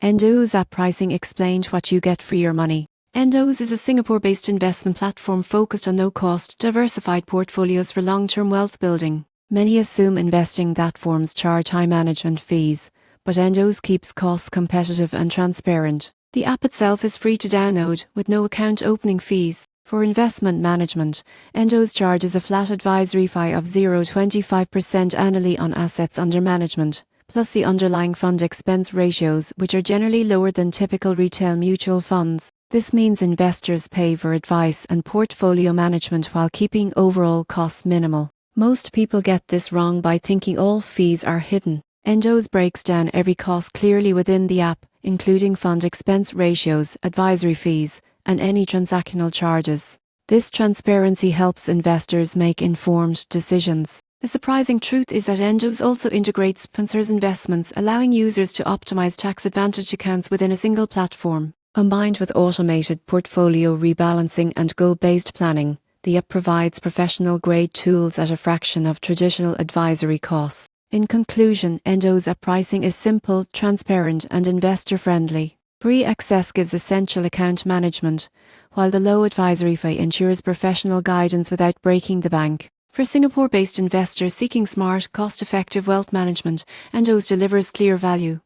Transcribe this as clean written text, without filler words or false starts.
Endowus app pricing explained what you get for your money. Endowus is a Singapore-based investment platform focused on no-cost, diversified portfolios for long-term wealth building. Many assume investing platforms charge high management fees, but Endowus keeps costs competitive and transparent. The app itself is free to download, with no account opening fees. For investment management, Endowus charges a flat advisory fee of 0.25% annually on assets under management, plus the underlying fund expense ratios, which are generally lower than typical retail mutual funds. This means investors pay for advice and portfolio management while keeping overall costs minimal. Most people get this wrong by thinking all fees are hidden. Endowus breaks down every cost clearly within the app, including fund expense ratios, advisory fees, and any transactional charges. This transparency helps investors make informed decisions. The surprising truth is that Endowus also integrates sponsors investments, allowing users to optimize tax-advantaged accounts within a single platform. Combined with automated portfolio rebalancing and goal-based planning, the app provides professional-grade tools at a fraction of traditional advisory costs. In conclusion, Endowus app pricing is simple, transparent, and investor-friendly. Free access gives essential account management, while the low advisory fee ensures professional guidance without breaking the bank. For Singapore-based investors seeking smart, cost-effective wealth management, Endowus delivers clear value.